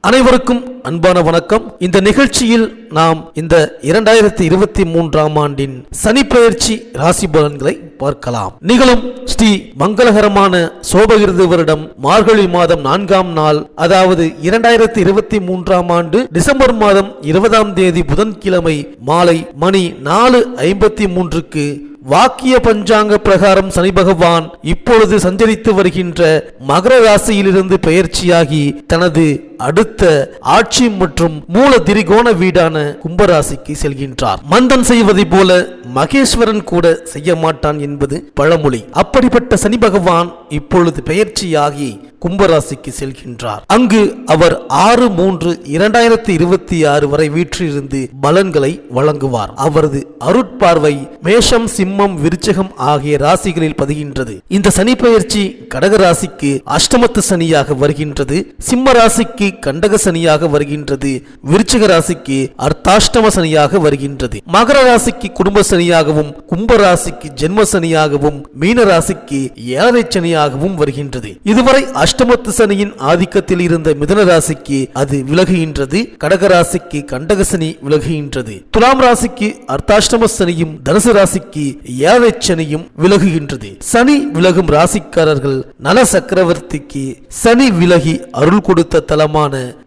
அனைவருக்கும் அன்பான வணக்கம். இந்த நிகழ்ச்சியில் நாம் இந்த 2023ஆம் ஆண்டின் சனி பெயர்ச்சி ராசி பலன்களை பார்க்கலாம். நிகழும் ஸ்ரீ மங்களகரமான சோபகிருது வருடம் மார்கழி மாதம் 4ஆம் நாள், அதாவது 2023ஆம் ஆண்டு டிசம்பர் மாதம் 20ஆம் தேதி புதன்கிழமை மாலை மணி 4:53க்கு வாக்கிய பஞ்சாங்க பிரகாரம் சனி பகவான் இப்பொழுது சஞ்சரித்து வருகின்ற மகர ராசியிலிருந்து பெயர்ச்சியாகி தனது அடுத்த ஆட்சி மற்றும் மூல திரிகோண வீடான கும்பராசிக்கு செல்கின்றார். மந்தன் செய்வதை போல மகேஸ்வரன் கூட செய்ய மாட்டான் என்பது பழமொழி. அப்படிப்பட்ட சனி பகவான் இப்பொழுது பெயர்ச்சியாகி கும்பராசிக்கு செல்கின்றார். அங்கு அவர் 6/3/2026 வரை வீற்றிருந்து பலன்களை வழங்குவார். அவரது அருட்பார்வை மேஷம், சிம்மம், விருச்சிகம் ஆகிய ராசிகளில் பதிகின்றது. இந்த சனி பெயர்ச்சி கடக ராசிக்கு அஷ்டமத்து சனியாக வருகின்றது, சிம்ம ராசிக்கு கண்டக சனியாக வருகின்றது, விருச்சிக ராசிக்கு அர்த்தாஷ்டம சனியாக வருகின்றது, மகர ராசிக்கு குடும்ப சனியாகவும், கும்ப ராசிக்கு ஜென்ம சனியாகவும், மீன ராசிக்கு ஏழரை சனியாகவும் வருகின்றது. இதுவரை அஷ்டமத்து சனியின் ஆதிக்கத்தில் இருந்த மிதுன ராசிக்கு அது விலகுகின்றது, கடக ராசிக்கு கண்டக சனி விலகுகின்றது, துலாம் ராசிக்கு அர்த்தாஷ்டம சனியும், தனுசு ராசிக்கு ஏழரை சனியும் விலகுகின்றது. சனி விலகும் ராசிக்காரர்கள் நல சக்கரவர்த்திக்கு சனி விலகி அருள் கொடுத்த தலமான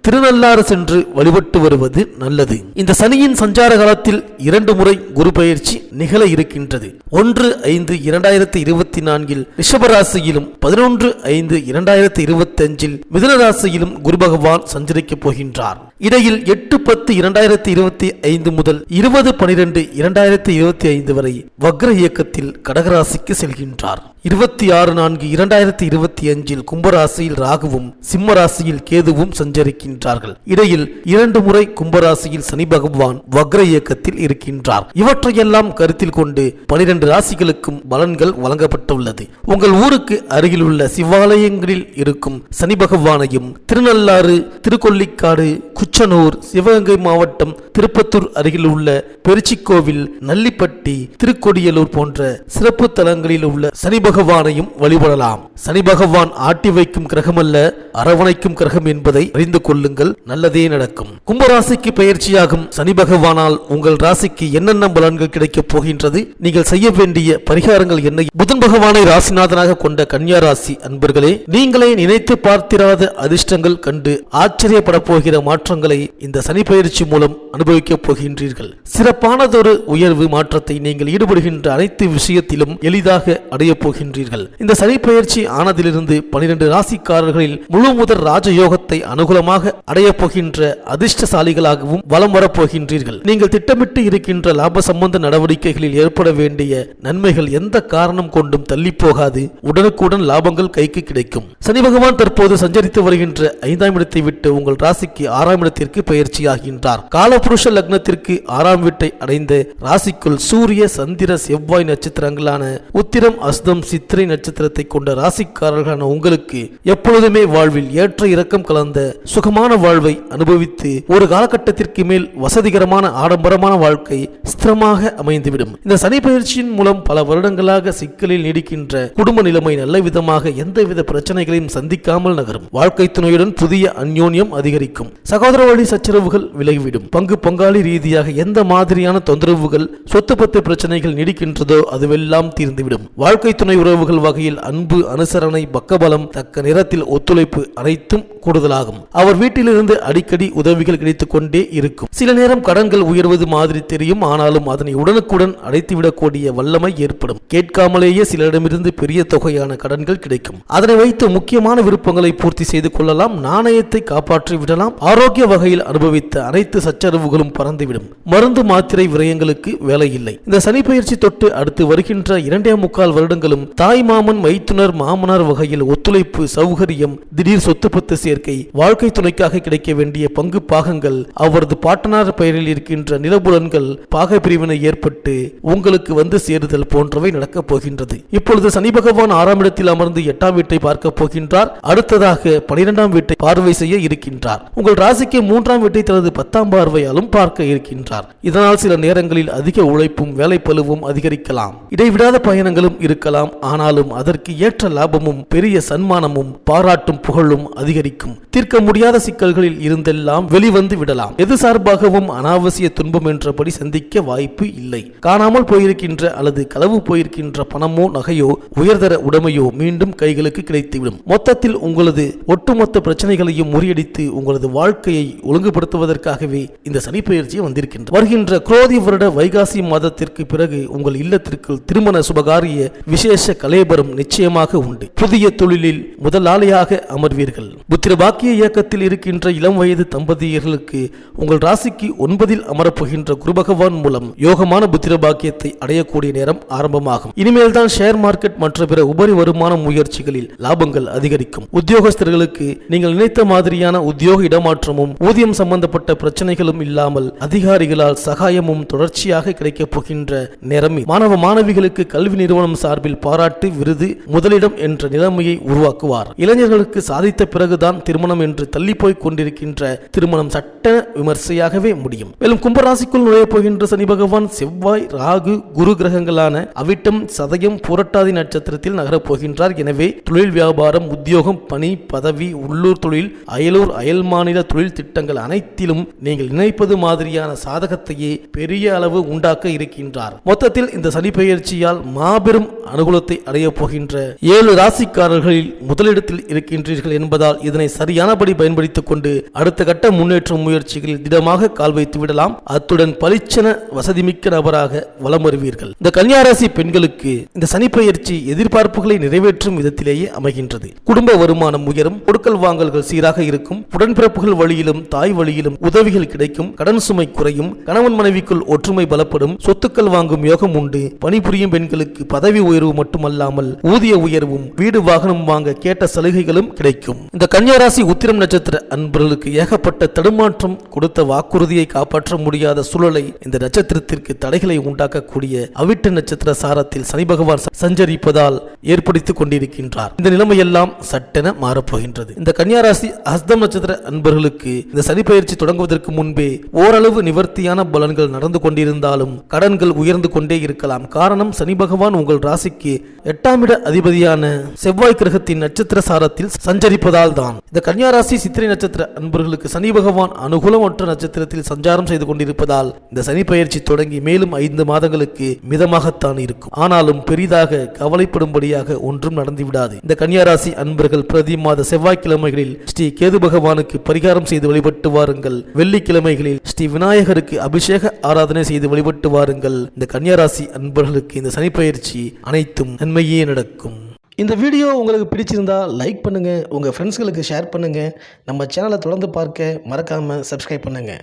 திருநள்ளாறு சென்று வழிபட்டு வருவது நல்லது. இந்த சனியின் சஞ்சார காலத்தில் 2 முறை குரு பெயர்ச்சி நிகழ இருக்கின்றது. 1/5/2024 ரிஷபராசியிலும் 11/5/2025 மிதுன ராசியிலும் குரு பகவான் சஞ்சரிக்கப் போகின்றார். இடையில் 8/10/2025 முதல் 20/12/2025 வரை வக்ர இயக்கத்தில் கடகராசிக்கு செல்கின்றார். 26/4/2025 கும்பராசியில் ராகுவும் சிம்ம ராசியில் கேதுவும் சஞ்சரிக்கின்றார்கள். இடையில் 2 முறை கும்பராசியில் சனி பகவான் வக்ர இயக்கத்தில் இருக்கின்றார். இவற்றையெல்லாம் கருத்தில் கொண்டு 12 ராசிகளுக்கும் பலன்கள் வழங்கப்பட்டுள்ளது. உங்கள் ஊருக்கு அருகில் உள்ள சிவாலயங்களில் இருக்கும் சனி பகவானையும் திருநள்ளாறு, திருக்கொள்ளிக்காடு, குச்சனூர், சிவகங்கை மாவட்டம் திருப்பத்தூர் அருகில் உள்ள பெருச்சிக்கோவில், நல்லிப்பட்டி, திருக்கொடியலூர் போன்ற சிறப்பு தலங்களில் உள்ள சனி பகவானையும் வழிபடலாம். சனி பகவான் ஆட்டி வைக்கும் கிரகம் அல்ல, அரவணைக்கும் கிரகம் என்பதை அறிந்து கொள்ளுங்கள், நல்லதே நடக்கும். கும்பராசிக்கு பெயர்ச்சியாகும் சனி பகவானால் உங்கள் ராசிக்கு என்னென்ன பலன்கள் கிடைக்கப் போகின்றது, நீங்கள் செய்ய வேண்டிய பரிகாரங்கள் என்ன? புதன் பகவானை ராசிநாதனாக கொண்ட கன்னியா ராசி அன்பர்களே, நீங்களே நினைத்து பார்த்திராத அதிர்ஷ்டங்கள் கண்டு ஆச்சரியப்பட போகிற மாற்றங்களை இந்த சனி பெயர்ச்சி மூலம் அனுபவிக்கப் போகின்றீர்கள். சிறப்பானதொரு உயர்வு மாற்றத்தை நீங்கள் ஈடுபடுகின்ற அனைத்து விஷயத்திலும் எளிதாக அடைய போகின்றீர்கள். இந்த சனி பெயர்ச்சி ஆனதிலிருந்து 12 ராசிக்காரர்களில் முழு முதல் ராஜயோகத்தை அனுகூலமாக அடைய போகின்ற அதிர்ஷ்டசாலிகளாகவும் வலம் வரப்போகின்றீர்கள். நீங்கள் திட்டமிட்டு இருக்கின்ற லாப சம்பந்த நடவடிக்கைகளில் ஏற்பட வேண்டிய நன்மைகள் எந்த காரணம் கொண்டும் தள்ளி போகாது. உடனுக்குடன் லாபங்கள் கைக்கு கிடைக்கும். சனி பகவான் தற்போது சஞ்சரித்து வருகின்ற 5ஆம் இடத்தை விட்டு உங்கள் ராசிக்கு 6ஆம் இடத்திற்கு பெயர்ச்சியாகின்றார். காலபுருஷ லக்னத்திற்கு 6ஆம் வீட்டை அடைந்த ராசிக்குள் சூரிய, சந்திர, செவ்வாய் நட்சத்திரங்களான உத்திரம், அஸ்தம், சித்திரை நட்சத்திரத்தை கொண்ட ராசிக்காரர்களான உங்களுக்கு எப்பொழுதுமே வாழ்வில் ஏற்ற இறக்கம் கலந்த சுகமான வாழ்வை அனுபவித்து ஒரு காலகட்டத்திற்கு மேல் வசதிகரமான ஆடம்பரமான வாழ்க்கை ஸ்திரமாக அமைந்துவிடும். இந்த சனி பயிற்சியின் மூலம் பல வருடங்களாக சிக்கலில் நீடிக்கின்ற குடும்ப நிலைமை நல்ல விதமாக எந்தவித பிரச்சனைகளையும் சந்திக்காமல் நகரும். வாழ்க்கை துணையுடன் புதிய அந்யோன்யம் அதிகரிக்கும். சகோதர வழி சச்சரவுகள் விலகிவிடும். பங்கு பங்காளி ரீதியாக எந்த மாதிரியான தொந்தரவுகள், சொத்து பத்து பிரச்சனைகள் நீடிக்கின்றதோ அதுவெல்லாம் தீர்ந்துவிடும். வாழ்க்கை துணை உறவுகள் வகையில் அன்பு, அனுசரணை, பக்கபலம், தக்க நேரத்தில் ஒத்துழைப்பு அனைத்தும் கூடுதலாகும். அவர் வீட்டிலிருந்து அடிக்கடி உதவிகள் கிடைத்துக் கொண்டே இருக்கும். சில நேரம் கடன்கள் உயர்வது மாதிரி தெரியும், ஆனாலும் அதனை உடனுக்குடன் அடைத்துவிடக்கூடிய வல்லமை ஏற்படும். கேட்காமலேயே சிலரிடமிருந்து பெரிய தொகையான கடன்கள் கிடைக்கும். அதனை வைத்து முக்கியமான விருப்பங்களை பூர்த்தி செய்து கொள்ளலாம். நாணயத்தை காப்பாற்றி விடலாம். ஆரோக்கிய வகையில் அனுபவித்த அனைத்து சச்சரவுகளும் பறந்துவிடும். மருந்து மாத்திரை விரயங்களுக்கு வேலை இல்லை. இந்த சனி பயிற்சி தொட்டு அடுத்து வருகின்ற 2.25 வருடங்களும் தாய் மாமன், மைத்துனர், மாமனார் வகையில் ஒத்துழைப்பு, சௌகரியம், திடீர் சொத்து பத்து சேர்க்கை, வாழ்க்கை துணைக்காக கிடைக்க வேண்டிய பங்கு பாகங்கள், அவரது பாட்டனார் பெயரில் இருக்கின்ற நிலபுலன்கள் பாக பிரிவினை ஏற்பட்டு உங்களுக்கு வந்து சேருதல் போன்றவை நடக்கப் போகின்றது. இப்பொழுது சனி பகவான் 6ஆம் இடத்தில் அமர்ந்து 8ஆம் வீட்டை பார்க்க போகின்றார். அடுத்ததாக 12ஆம் வீட்டை பார்வை செய்ய இருக்கின்றார். உங்கள் ராசிக்கு ராசிக்கு 3ஆம் வீட்டை தனது 10ஆம் பார்வையாலும் பார்க்க இருக்கின்றார். இதனால் சில நேரங்களில் அதிக உழைப்பும் வேலைப்பளுவும் அதிகரிக்கலாம். இடைவிடாத பயணங்களும் இருக்கலாம். ஆனாலும் அதற்கு ஏற்ற லாபமும் பெரிய சன்மானமும் பாராட்டும் புகழும் அதிகரிக்கும். தீர்க்க முடியாத சிக்கல்களில் இருந்தெல்லாம் வெளிவந்து விடலாம். எது சார்பாகவும் அனாவசிய துன்பம் என்றபடி சந்திக்க வாய்ப்பு இல்லை. காணாமல் போயிருக்கின்ற அல்லது களவு போயிருக்கின்ற பணமோ நகையோ உயர்தர உடைமையோ மீண்டும் கைகளுக்கு கிடைத்துவிடும். மொத்தத்தில் உங்களது ஒட்டுமொத்த பிரச்சனைகளையும் முறியடித்து உங்களது வாழ்க்கையை ஒழுங்குபடுத்துவதற்காகவே இந்த சனிப்பெயர்ச்சி வந்திருக்கின்றது. வருகின்ற குரோதி வருட வைகாசி மாதத்திற்கு பிறகு உங்கள் இல்லத்திற்கு திருமண சுபகாரிய விசேஷ கலேபரம் நிச்சயமாக உண்டு. புதிய தொழிலில் முதலாளியாக அமர்வீர்கள். புத்திர பாக்கிய இயக்கத்தில் இருக்கின்ற இளம் வயது தம்பதியர்களுக்கு உங்கள் ராசிக்கு 9இல் அமரப்போகின்ற குரு பகவான் மூலம் யோகமான புத்திர பாக்கியத்தை அடையக்கூடிய நேரம் ஆரம்பமாகும். இனிமேல் தான் ஷேர் மார்க்கெட் மற்ற பிற உபரி வருமான முயற்சிகளில் லாபங்கள் அதிகரிக்கும். உத்தியோகஸ்தர்களுக்கு நீங்கள் நினைத்த மாதிரியான உத்தியோக இடமாற்றமும் ஊதியம் சம்பந்தப்பட்ட பிரச்சனைகளும் இல்லாமல் அதிகாரிகளால் சகாயமும் தொடர்ச்சியாக கிடைக்கப் போகின்ற நேரம். மாணவ மாணவிகளுக்கு கல்வி நிறுவனம் சார்பில் பாராட்டு விருது முதலிடம் என்ற நிலைமையை உருவாக்குவார். இளைஞர்களுக்கு சாதித்த பிறகுதான் திருமணம் என்று தள்ளிப்போய் கொண்டிருக்கின்ற திருமணம் சட்ட விமர்சையாகவே முடியும். மேலும் கும்பராசிக்குள் நுழைய போகின்ற சனி பகவான் செவ்வாய் ராகு குரு கிரகங்களான அவிட்டம் சதயம் புரட்டாதி நட்சத்திரத்தில் நகரப் போகின்றார். எனவே தொழில் வியாபாரம் உத்தியோகம் பணி பதவி உள்ளூர் தொழில் அயலூர் அயல் மாநில தொழில் திட்டங்கள் அனைத்திலும் நீங்கள் நினைப்பது மாதிரியான சாதகத்தையே பெரிய அளவு உண்டாக்க இருக்கின்றார். மொத்தத்தில் இந்த சனி பெயர்ச்சியால் மாபெரும் அனுகூலத்தை அடைய போகின்ற 7 ராசிக்காரர்களில் முதலிடத்தில் இருக்கின்றீர்கள் என்பதால் இதனை சரியானபடி பயன்படுத்திக் கொண்டு அடுத்த கட்ட முன்னேற்ற முயற்சிகளில் திடமாக கால் வைத்து விடலாம். அத்துடன் பளிச்சென வசதிமிக்க நபராக வலம் வருவீர்கள். இந்த கன்னியா ராசி பெண்களுக்கு இந்த சனி பெயர்ச்சி எதிர்பார்ப்புகளை நிறைவேற்றும் விதத்திலேயே அமைகின்றது. குடும்ப வருமானம் உயரும். கொடுக்கல் வாங்கல்கள் சீராக இருக்கும். உடன்பிறப்புகள் வழியிலும் தாய் வழியிலும் உதவிகள் கிடைக்கும். கடன் சுமை குறையும். கணவன் மனைவிக்குள் ஒற்றுமை பலப்படும். சொத்துக்கள் வாங்கும் யோகம் உண்டு. பணிபுரியும் பெண்களுக்கு பதவி உயர்வு மட்டுமல்லாமல் ஊதிய உயர்வும் வீடு வாகனம் வாங்க கேட்ட சலுகைகளும் கிடைக்கும். இந்த கன்னியா ராசி உத்திரம் நட்சத்திர அன்பர்களுக்கு ஏகப்பட்ட தடுமாற்றம். கொடுத்த வாக்குறுதியை காப்பாற்ற முடியாத சூழலை இந்த நட்சத்திரத்திற்கு தடைகளை உண்டாக்கக்கூடிய அவிட்ட நட்சத்திர சாரத்தில் சனி பகவான் சஞ்சரிப்பதால் ஏற்படுத்திக் கொண்டிருக்கின்றார். இந்த நிலைமையெல்லாம் சட்டென மாறப்போகின்றது. இந்த கன்னியா ராசி ஹஸ்தம் நட்சத்திர அன்பர்களுக்கு இந்த சனி பயிற்சி தொடங்குவதற்கு முன்பே ஓரளவு நிவர்த்தியான பலன்கள் நடந்து கொண்டிருந்தாலும் கடன்கள் உயர்ந்து கொண்டே இருக்கலாம். காரணம் சனி பகவான் உங்கள் ராசிக்கு 8ஆம் இட அதிபதியான செவ்வாய் கிரகத்தின் நட்சத்திர சாரத்தில் சஞ்சரிப்பதால் தான். இந்த கன்னியா ராசி சித்திரை நட்சத்திர அன்பர்களுக்கு சனி பகவான் அனுகூலமற்ற நட்சத்திரத்தில் சஞ்சாரம் செய்து கொண்டிருப்பதால் இந்த சனி பயிற்சி தொடங்கி மேலும் 5 மாதங்களுக்கு மிதமாகத்தான் இருக்கும். ஆனாலும் பெரிதாக கவலைப்படும்படியாக ஒன்றும் நடந்துவிடாது. இந்த கன்னியா ராசி அன்பர்கள் பிரதி மாத செவ்வாய்க்கிழமைகளில் ஸ்ரீ கேது பகவானுக்கு பரிகாரம் செய்து வழிபட்டு வாருங்கள். வெள்ளிக்கிழமைகளில் ஸ்ரீ விநாயகருக்கு அபிஷேக ஆராதனை செய்து வழிபட்டு வாருங்கள். இந்த கன்னியா ராசி அன்பர்களுக்கு இந்த சனி பயிற்சி அனைத்தும் நன்மையே நடக்கும். இந்த வீடியோ உங்களுக்கு பிடிச்சிருந்தா லைக் பண்ணுங்க, உங்க ஃப்ரெண்ட்ஸ்களுக்கு ஷேர் பண்ணுங்க. நம்ம சேனலை தொடர்ந்து பார்க்க மறக்காம சப்ஸ்கிரைப் பண்ணுங்க.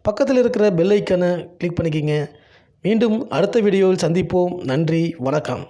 பக்கத்தில் இருக்கிற பெல் ஐக்கானை கிளிக் பண்ணிக்கிங்க. மீண்டும் அடுத்த வீடியோவில் சந்திப்போம். நன்றி, வணக்கம்.